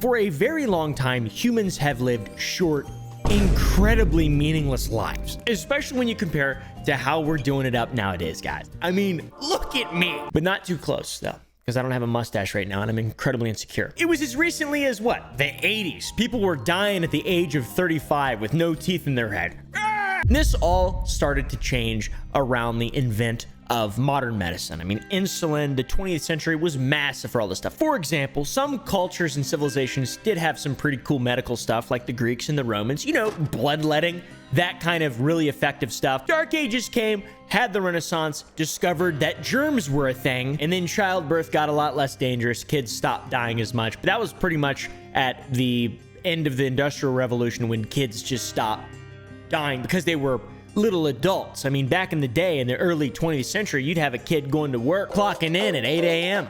For a very long time, humans have lived short, incredibly meaningless lives, especially when you compare to how we're doing it up nowadays, guys. I mean, look at me. But not too close, though, because I don't have a mustache right now and I'm incredibly insecure. It was as recently as what? The 80s. People were dying at the age of 35 with no teeth in their head. This all started to change around the invent of modern medicine. I mean, insulin, the 20th century was massive for all this stuff. For example, some cultures and civilizations did have some pretty cool medical stuff, like the Greeks and the Romans, you know, bloodletting, that kind of really effective stuff. Dark Ages came, had the Renaissance, discovered that germs were a thing, and then childbirth got a lot less dangerous. Kids stopped dying as much. But that was pretty much at the end of the Industrial Revolution when kids just stopped dying because they were little adults. I mean, back in the day, in the early 20th century, you'd have a kid going to work, clocking in at 8 a.m.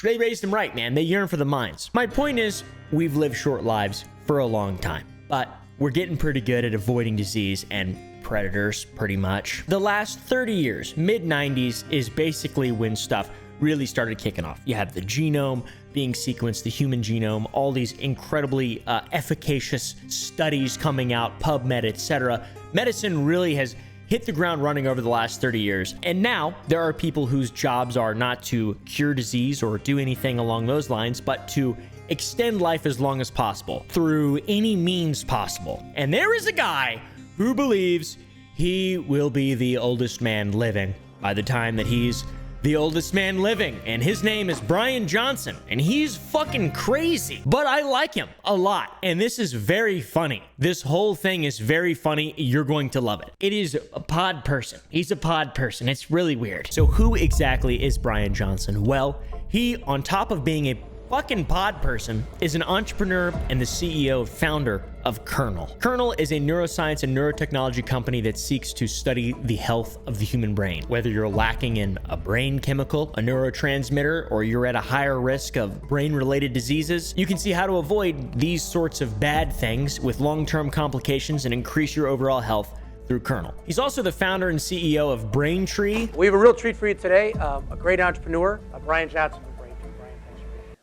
They raised them right, man. They yearn for the mines. My point is, we've lived short lives for a long time, but we're getting pretty good at avoiding disease and predators, pretty much. The last 30 years, mid-90s, is basically when stuff really started kicking off. You have the genome being sequenced, the human genome, all these incredibly efficacious studies coming out, PubMed, etc. Medicine really has hit the ground running over the last 30 years. And now there are people whose jobs are not to cure disease or do anything along those lines, but to extend life as long as possible through any means possible. And there is a guy who believes he will be the oldest man living by the time that he's the oldest man living, and his name is Brian Johnson, and he's fucking crazy, but I like him a lot, and this is very funny. This whole thing is very funny. You're going to love it. It is a pod person. He's a pod person. It's really weird. So who exactly is Brian Johnson? Well, he, on top of being a fucking pod person, is an entrepreneur and the CEO, founder of Kernel. Kernel is a neuroscience and neurotechnology company that seeks to study the health of the human brain. Whether you're lacking in a brain chemical, a neurotransmitter, or you're at a higher risk of brain-related diseases, you can see how to avoid these sorts of bad things with long-term complications and increase your overall health through Kernel. He's also the founder and CEO of Braintree. We have a real treat for you today. A great entrepreneur, Brian Johnson.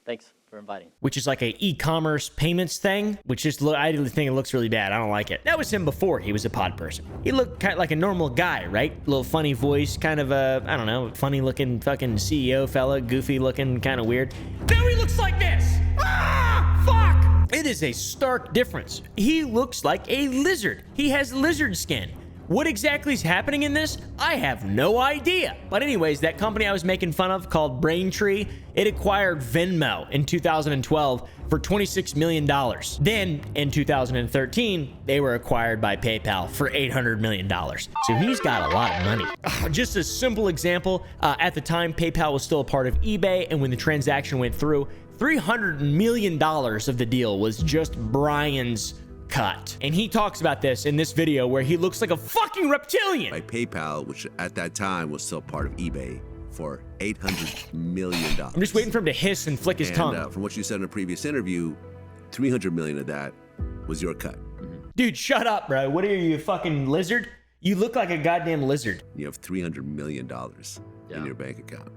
Thanks for inviting. Which is like a e-commerce payments thing, which just I think it looks really bad. I don't like it. That was him before he was a pod person. He looked kind of like a normal guy, right? Little funny voice, kind of a, I don't know, funny looking fucking CEO fella, goofy looking, kind of weird. Now he looks like this. Ah, fuck. It is a stark difference. He looks like a lizard. He has lizard skin. What exactly is happening in this? I have no idea. But anyways, that company I was making fun of called Braintree, it acquired Venmo in 2012 for $26 million. Then in 2013, they were acquired by PayPal for $800 million. So he's got a lot of money. Just a simple example, at the time, PayPal was still a part of eBay, and when the transaction went through, $300 million of the deal was just Brian's cut. And he talks about this in this video where he looks like a fucking reptilian. By PayPal, which at that time was still part of eBay, for $800 million. I'm just waiting for him to hiss and flick his tongue. From what you said in a previous interview, $300 million of that was your cut. Dude, shut up, bro. What are you, a fucking lizard? You look like a goddamn lizard. You have $300 million in your bank account.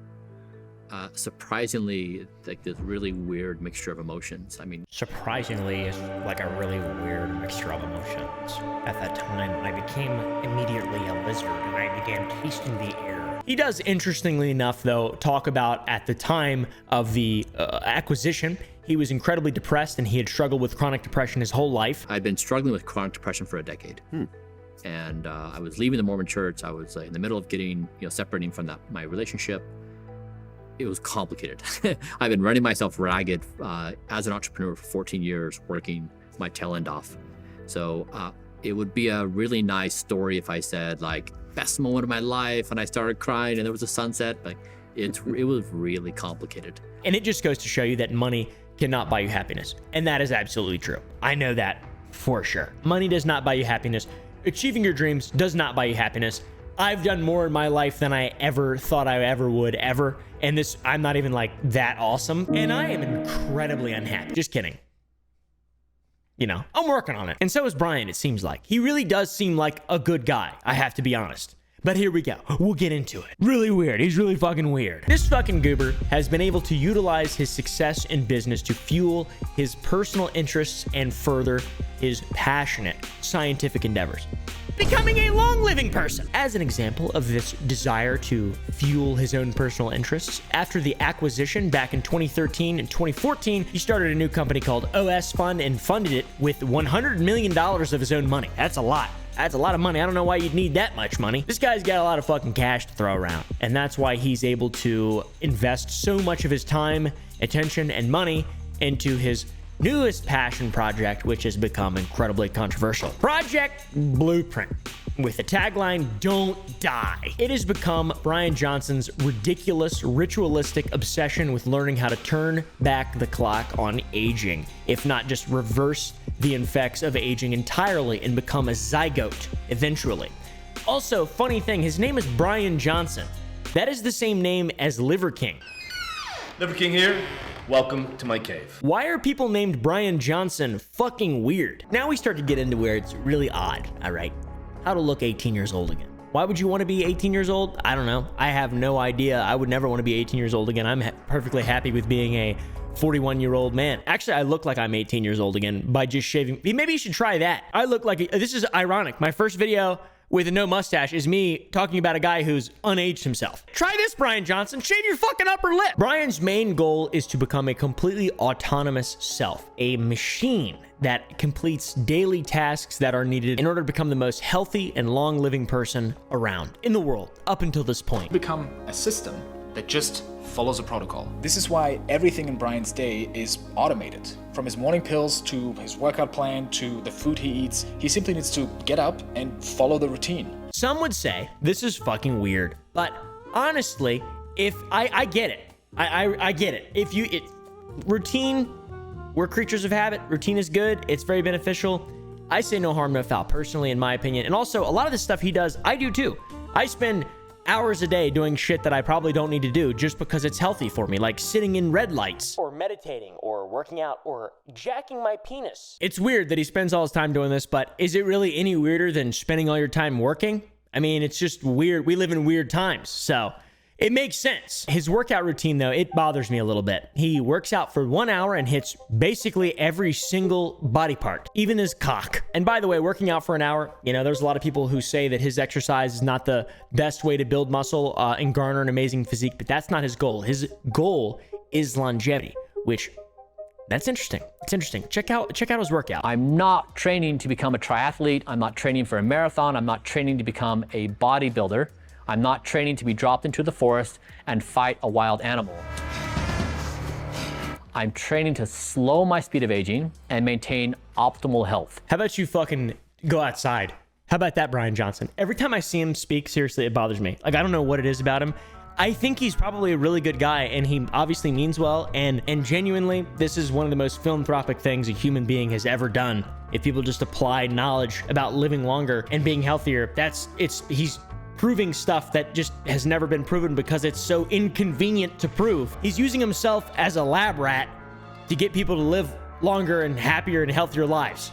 Surprisingly, like this really weird mixture of emotions. I mean, surprisingly is like a really weird mixture of emotions. At that time, I became immediately a lizard and I began tasting the air. He does, interestingly enough, though, talk about at the time of the acquisition, he was incredibly depressed and he had struggled with chronic depression his whole life. I'd been struggling with chronic depression for a decade. And I was leaving the Mormon church. I was in the middle of getting, separating from my relationship. It was complicated. I've been running myself ragged as an entrepreneur for 14 years, working my tail end off. So it would be a really nice story if I said like best moment of my life and I started crying and there was a sunset, but it was really complicated. And it just goes to show you that money cannot buy you happiness. And that is absolutely true. I know that for sure. Money does not buy you happiness. Achieving your dreams does not buy you happiness. I've done more in my life than I ever thought I ever would, ever. And this, I'm not even like that awesome. And I am incredibly unhappy. Just kidding. I'm working on it. And so is Brian, it seems like. He really does seem like a good guy, I have to be honest. But here we go. We'll get into it. Really weird. He's really fucking weird. This fucking goober has been able to utilize his success in business to fuel his personal interests and further his passionate scientific endeavors, becoming a long-living person. As an example of this desire to fuel his own personal interests, after the acquisition back in 2013 and 2014, he started a new company called OS Fund and funded it with $100 million of his own money. That's a lot. That's a lot of money. I don't know why you'd need that much money. This guy's got a lot of fucking cash to throw around. And that's why he's able to invest so much of his time, attention, and money into his newest passion project, which has become incredibly controversial. Project Blueprint, with the tagline, "Don't Die." It has become Brian Johnson's ridiculous, ritualistic obsession with learning how to turn back the clock on aging, if not just reverse the effects of aging entirely and become a zygote eventually. Also, funny thing, his name is Brian Johnson. That is the same name as Liver King. Liver King here. Welcome to my cave. Why are people named Brian Johnson fucking weird? Now we start to get into where it's really odd, all right? How to look 18 years old again. Why would you want to be 18 years old? I don't know. I have no idea. I would never want to be 18 years old again. I'm perfectly happy with being a 41-year-old man. Actually, I look like I'm 18 years old again by just shaving. Maybe you should try that. I look like, this is ironic. My first video with a no mustache is me talking about a guy who's unaged himself. Try this, Brian Johnson. Shave your fucking upper lip. Brian's main goal is to become a completely autonomous self, a machine that completes daily tasks that are needed in order to become the most healthy and long-living person around in the world up until this point. Become a system that just follows a protocol. This is why everything in Brian's day is automated. From his morning pills to his workout plan to the food he eats, he simply needs to get up and follow the routine. Some would say this is fucking weird, but honestly, if I get it. I get it. Routine, we're creatures of habit. Routine is good. It's very beneficial. I say no harm, no foul, personally, in my opinion. And also, a lot of the stuff he does, I do too. I spend hours a day doing shit that I probably don't need to do just because it's healthy for me, like sitting in red lights, or meditating, or working out, or jacking my penis. It's weird that he spends all his time doing this, but is it really any weirder than spending all your time working? I mean, it's just weird. We live in weird times, so it makes sense. His workout routine, though, it bothers me a little bit. He works out for 1 hour and hits basically every single body part, even his cock. And by the way, working out for an hour, you know, there's a lot of people who say that his exercise is not the best way to build muscle and garner an amazing physique, but that's not his goal. His goal is longevity, which that's interesting. It's interesting. Check out his workout. I'm not training to become a triathlete. I'm not training for a marathon. I'm not training to become a bodybuilder. I'm not training to be dropped into the forest and fight a wild animal. I'm training to slow my speed of aging and maintain optimal health. How about you fucking go outside? How about that, Brian Johnson? Every time I see him speak, seriously, it bothers me. Like, I don't know what it is about him. I think he's probably a really good guy, and he obviously means well, and genuinely, this is one of the most philanthropic things a human being has ever done. If people just apply knowledge about living longer and being healthier, he's proving stuff that just has never been proven because it's so inconvenient to prove. He's using himself as a lab rat to get people to live longer and happier and healthier lives.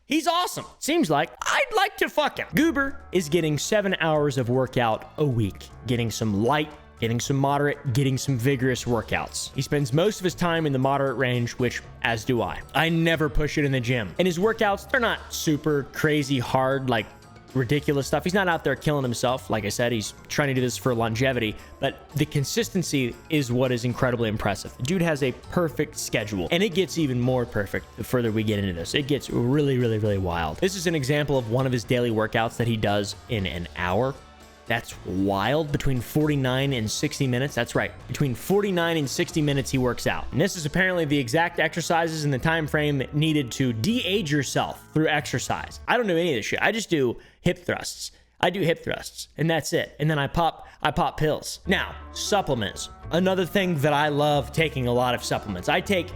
He's awesome. Seems like I'd like to fuck him. Goober is getting 7 hours of workout a week, getting some light, getting some moderate, getting some vigorous workouts. He spends most of his time in the moderate range, which, as do I. I never push it in the gym. And his workouts, they're not super crazy hard, like ridiculous stuff. He's not out there killing himself. Like I said, he's trying to do this for longevity, but the consistency is what is incredibly impressive. The dude has a perfect schedule, and it gets even more perfect the further we get into this. It gets really, really, really wild. This is an example of one of his daily workouts that he does in an hour. That's wild. Between 49 and 60 minutes. That's right. Between 49 and 60 minutes he works out. And this is apparently the exact exercises in the time frame needed to de-age yourself through exercise. I don't do any of this shit. I just do hip thrusts. I do hip thrusts, and that's it. And then I pop pills. Now, supplements. Another thing that I love taking a lot of supplements. I take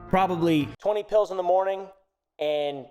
probably 20 pills in the morning and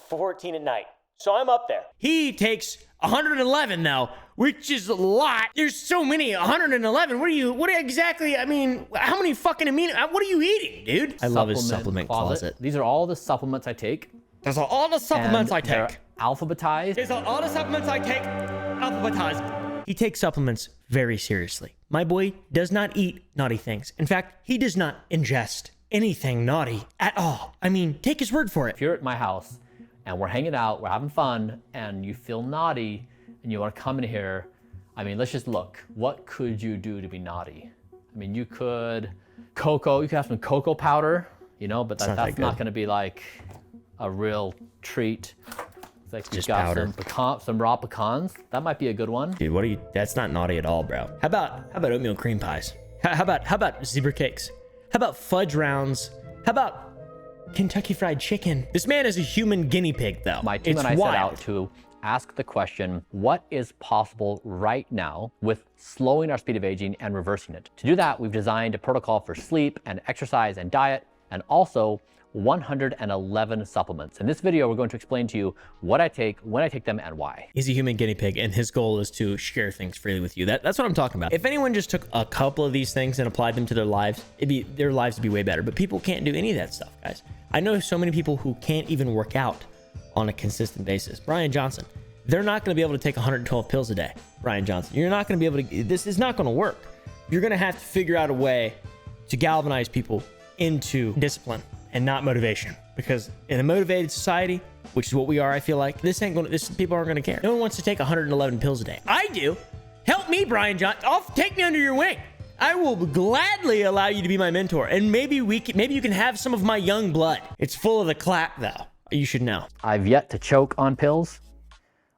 14 at night. So I'm up there. He takes 111 though, which is a lot. There's so many. 111. What exactly? I mean, how many fucking amino? What are you eating, dude? I love his supplement closet. These are all the supplements I take. Those are all the supplements I take. They're alphabetized. These are all the supplements I take. Alphabetized. he takes supplements very seriously. My boy does not eat naughty things. In fact, he does not ingest anything naughty at all. I mean, take his word for it. If you're at my house and we're hanging out, we're having fun, and you feel naughty and you want to come in here, I mean, let's just look. What could you do to be naughty? I mean, you could have some cocoa powder, you know, but that's not going to be like a real treat. It's like Just you've got powder. some raw pecans. That might be a good one. Dude, that's not naughty at all, bro. How about oatmeal cream pies? How about zebra cakes? How about fudge rounds? How about Kentucky Fried Chicken? This man is a human guinea pig, though. My team and I set out to ask the question, what is possible right now with slowing our speed of aging and reversing it? To do that, we've designed a protocol for sleep and exercise and diet, and also 111 supplements. In this video, we're going to explain to you what I take, when I take them, and why. He's a human guinea pig, and his goal is to share things freely with you. That's what I'm talking about. If anyone just took a couple of these things and applied them to their lives, their lives would be way better. But people can't do any of that stuff, guys. I know so many people who can't even work out on a consistent basis. Brian Johnson, they're not going to be able to take 112 pills a day. Brian Johnson, you're not going to be able to, this is not going to work. You're going to have to figure out a way to galvanize people into discipline and not motivation, because in a motivated society, which is what we are, I feel like people aren't going to care. No one wants to take 111 pills a day. I do. Help me, Brian Johnson. Take me under your wing. I will gladly allow you to be my mentor, and maybe you can have some of my young blood. It's full of the clap, though. You should know. I've yet to choke on pills,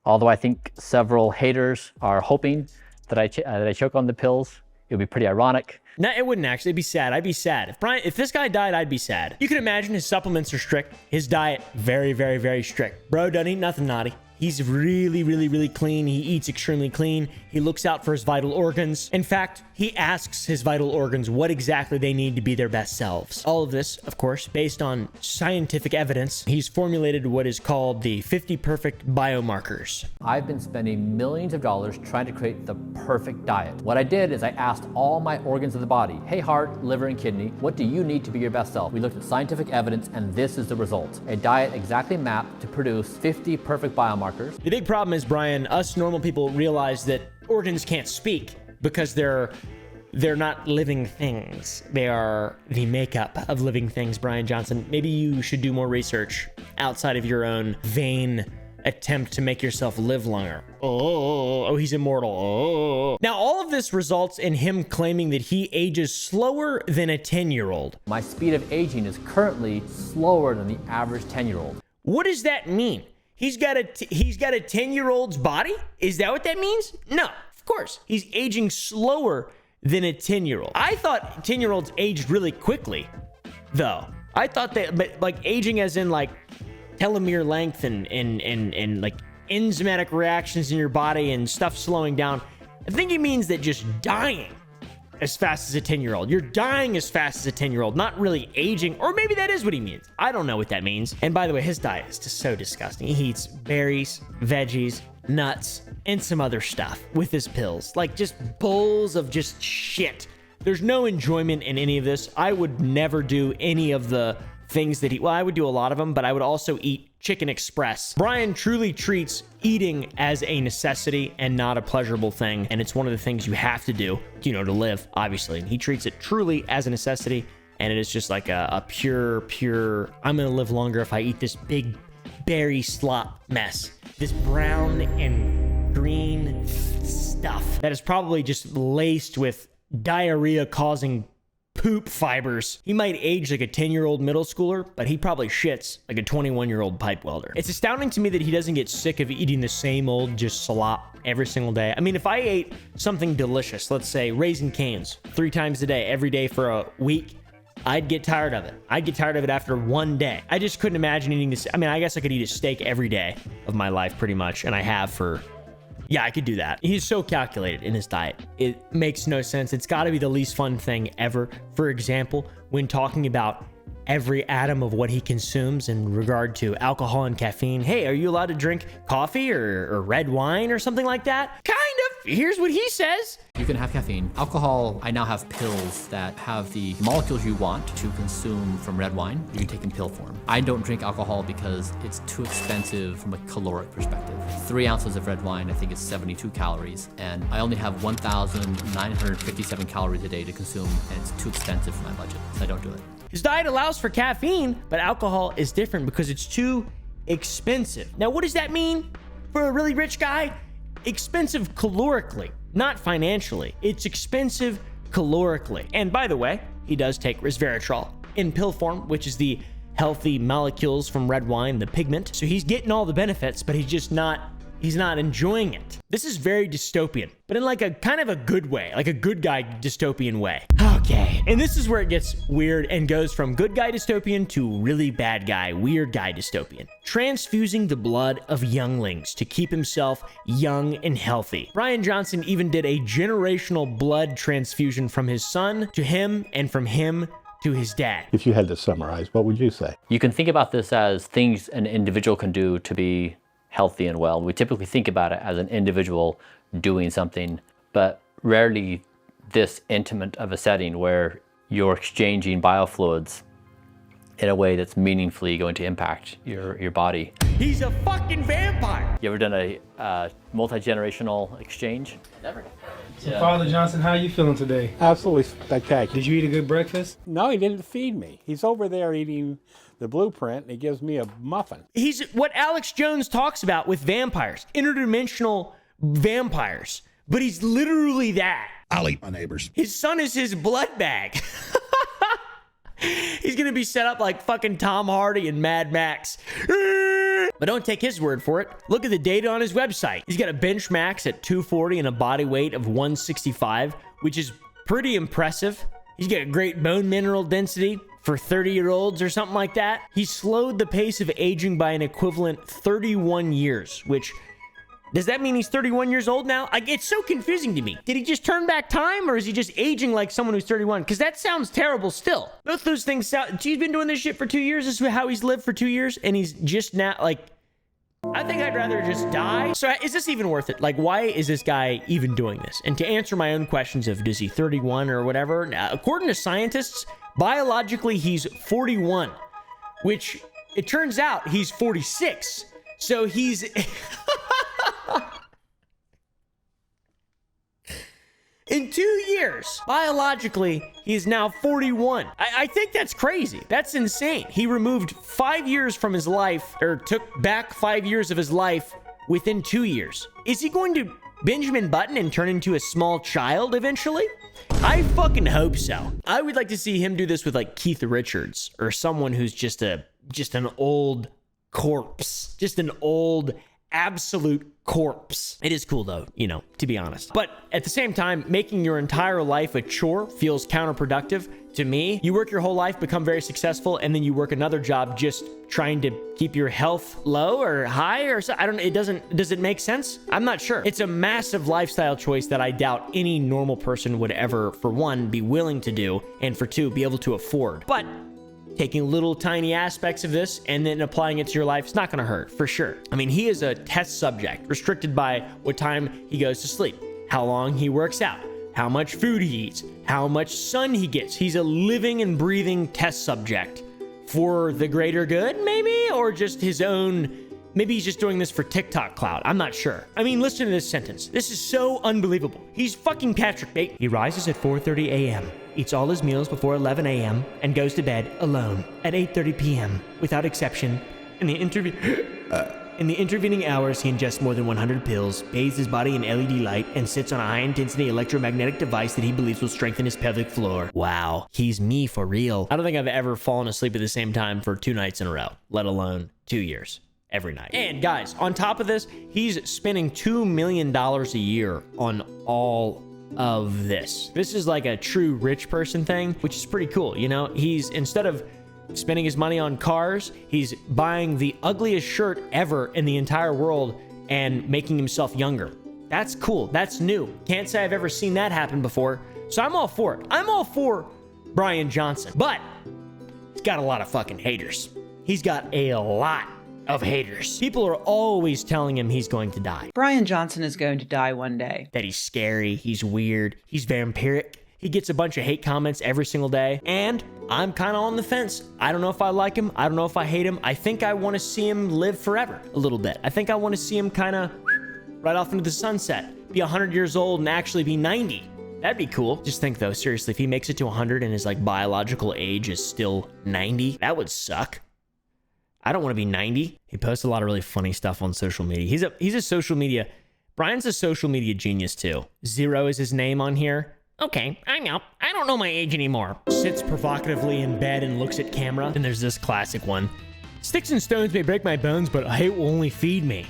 although I think several haters are hoping that I choke on the pills. It would be pretty ironic. No, it wouldn't actually. It'd be sad. I'd be sad. If this guy died, I'd be sad. You can imagine his supplements are strict. His diet, very, very, very strict. Bro doesn't eat nothing naughty. He's really, really, really clean. He eats extremely clean. He looks out for his vital organs. In fact, he asks his vital organs what exactly they need to be their best selves. All of this, of course, based on scientific evidence. He's formulated what is called the 50 perfect biomarkers. I've been spending millions of dollars trying to create the perfect diet. What I did is I asked all my organs of the body, hey, heart, liver, and kidney, what do you need to be your best self? We looked at scientific evidence, and this is the result. A diet exactly mapped to produce 50 perfect biomarkers. The big problem is, Brian, us normal people realize that organs can't speak because they're not living things. They are the makeup of living things, Brian Johnson. Maybe you should do more research outside of your own vain attempt to make yourself live longer. Oh, he's immortal. Oh. Now, all of this results in him claiming that he ages slower than a 10-year-old. My speed of aging is currently slower than the average 10-year-old. What does that mean? He's got a 10-year-old's body? Is that what that means? No, of course. He's aging slower than a 10-year-old. I thought 10-year-olds aged really quickly, though. I thought that, but like aging as in like telomere length and like enzymatic reactions in your body and stuff slowing down. I think he means that just dying as fast as a 10-year-old. You're dying as fast as a 10-year-old, not really aging, or maybe that is what he means. I don't know what that means. And by the way, his diet is just so disgusting. He eats berries, veggies, nuts, and some other stuff with his pills. Like just bowls of just shit. There's no enjoyment in any of this. I would never do any of the things that I would do a lot of them, but I would also eat Chicken Express. Brian truly treats eating as a necessity and not a pleasurable thing. And it's one of the things you have to do, to live, obviously. And he treats it truly as a necessity. And it is just like a pure, I'm going to live longer if I eat this big berry slop mess. This brown and green stuff that is probably just laced with diarrhea causing poop fibers. He might age like a 10-year-old middle schooler, but he probably shits like a 21-year-old pipe welder. It's astounding to me that he doesn't get sick of eating the same old just slop every single day. I mean, if I ate something delicious, let's say Raisin Cane's 3 times a day, every day for a week, I'd get tired of it. I'd get tired of it after one day. I just couldn't imagine eating this. I mean, I guess I could eat a steak every day of my life pretty much, and I have for... Yeah, I could do that. He's so calculated in his diet. It makes no sense. It's got to be the least fun thing ever. For example, when talking about every atom of what he consumes in regard to alcohol and caffeine. Hey, are you allowed to drink coffee or red wine or something like that? Kind of. Here's what he says. You can have caffeine. Alcohol, I now have pills that have the molecules you want to consume from red wine. You can take in pill form. I don't drink alcohol because it's too expensive from a caloric perspective. 3 ounces of red wine, I think is 72 calories, and I only have 1,957 calories a day to consume, and it's too expensive for my budget, so I don't do it. His diet allows for caffeine, but alcohol is different because it's too expensive. Now, what does that mean for a really rich guy? Expensive calorically, not financially. It's expensive calorically. And by the way, he does take resveratrol in pill form, which is the healthy molecules from red wine, the pigment. So he's getting all the benefits, but he's not enjoying it. This is very dystopian, but in like a kind of a good way, like a good guy dystopian way. Okay. And this is where it gets weird and goes from good guy dystopian to really bad guy, weird guy dystopian. Transfusing the blood of younglings to keep himself young and healthy. Brian Johnson even did a generational blood transfusion from his son to him and from him to his dad. If you had to summarize, what would you say? You can think about this as things an individual can do to be healthy and well. We typically think about it as an individual doing something, but rarely this intimate of a setting where you're exchanging biofluids in a way that's meaningfully going to impact your body. He's a fucking vampire. You ever done a multi-generational exchange? Never. So Father Johnson, how are you feeling today? Absolutely spectacular. Did you eat a good breakfast? No, he didn't feed me. He's over there eating the blueprint, and he gives me a muffin. He's what Alex Jones talks about with vampires, interdimensional vampires, but he's literally that. I'll eat my neighbors. His son is his blood bag. He's gonna be set up like fucking Tom Hardy and Mad Max. But don't take his word for it. Look at the data on his website. He's got a bench max at 240 and a body weight of 165, which is pretty impressive. He's got a great bone mineral density for 30-year-olds or something like that. He slowed the pace of aging by an equivalent 31 years, which, does that mean he's 31 years old now? Like, it's so confusing to me. Did he just turn back time, or is he just aging like someone who's 31? Because that sounds terrible still. Both those things sound... He's been doing this shit for 2 years. This is how he's lived for 2 years, and he's just now, like... I think I'd rather just die. So is this even worth it? Like, why is this guy even doing this? And to answer my own questions of, is he 31 or whatever? Now, according to scientists, biologically, he's 41, which it turns out he's 46. So he's... In 2 years, biologically, he is now 41. I think that's crazy. That's insane. He removed 5 years from his life, or took back 5 years of his life within 2 years. Is he going to Benjamin Button and turn into a small child eventually? I fucking hope so. I would like to see him do this with like Keith Richards or someone who's just an old corpse, just an old absolute corpse. It is cool though, you know, to be honest. But at the same time, making your entire life a chore feels counterproductive to me. You work your whole life, become very successful, and then you work another job just trying to keep your health low or high or so. I don't know. Does it make sense? I'm not sure. It's a massive lifestyle choice that I doubt any normal person would ever, for one, be willing to do, and for two, be able to afford. But taking little tiny aspects of this and then applying it to your life is not going to hurt, for sure. I mean, he is a test subject, restricted by what time he goes to sleep, how long he works out, how much food he eats, how much sun he gets. He's a living and breathing test subject for the greater good, maybe, or just his own. Maybe he's just doing this for TikTok clout. I'm not sure. I mean, listen to this sentence. This is so unbelievable. He's fucking Patrick Bateman. He rises at 4:30 a.m., eats all his meals before 11 a.m., and goes to bed alone at 8:30 p.m. without exception. In the intervening hours, he ingests more than 100 pills, bathes his body in LED light, and sits on a high-intensity electromagnetic device that he believes will strengthen his pelvic floor. Wow, he's me for real. I don't think I've ever fallen asleep at the same time for 2 nights in a row, let alone 2 years. Every night. And guys, on top of this, he's spending $2 million a year on all of this. This is like a true rich person thing, which is pretty cool. You know, he's, instead of spending his money on cars, he's buying the ugliest shirt ever in the entire world and making himself younger. That's cool. That's new. Can't say I've ever seen that happen before. So I'm all for it. I'm all for Brian Johnson, but he's got a lot of fucking haters. He's got a lot of haters. People are always telling him he's going to die. Brian Johnson is going to die one day. That he's scary, he's weird, he's vampiric. He gets a bunch of hate comments every single day. And I'm kind of on the fence. I don't know if I like him. I don't know if I hate him. I think I want to see him live forever a little bit. I think I want to see him kind of right off into the sunset, be 100 years old and actually be 90. That'd be cool. Just think though, seriously, if he makes it to 100 and his like biological age is still 90, that would suck. I don't want to be 90. He posts a lot of really funny stuff on social media. He's a social media, Brian's a social media genius too. Zero is his name on here. Okay, I know. I don't know my age anymore. Sits provocatively in bed and looks at camera. And there's this classic one. Sticks and stones may break my bones, but hate will only feed me.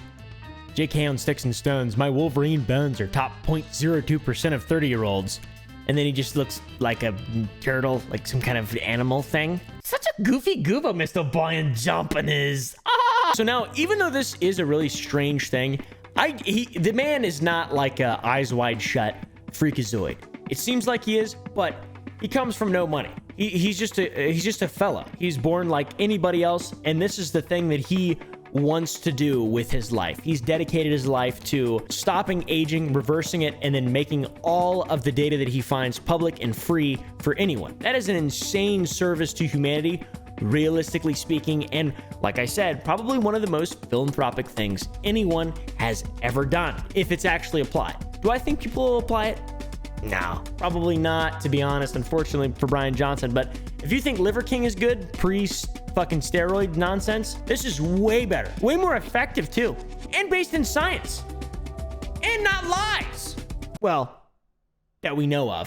JK on Sticks and Stones, my Wolverine bones are top 0.02% of 30-year-olds. And then he just looks like a turtle, like some kind of animal thing. Such a goofy gooba Mr. Brian Jumpin' is. Ah! So now, even though this is a really strange thing, the man is not like a eyes wide shut freakazoid. It seems like he is, but he comes from no money. He's just a fella. He's born like anybody else, and this is the thing that he wants to do with his life. He's dedicated his life to stopping aging, reversing it, and then making all of the data that he finds public and free for anyone. That is an insane service to humanity, realistically speaking, and like I said, probably one of the most philanthropic things anyone has ever done, if it's actually applied. Do I think people will apply it? No, probably not, to be honest, unfortunately for Brian Johnson. But if you think Liver King is good, fucking steroid nonsense, this is way better, way more effective too, and based in science, and not lies. Well, that we know of.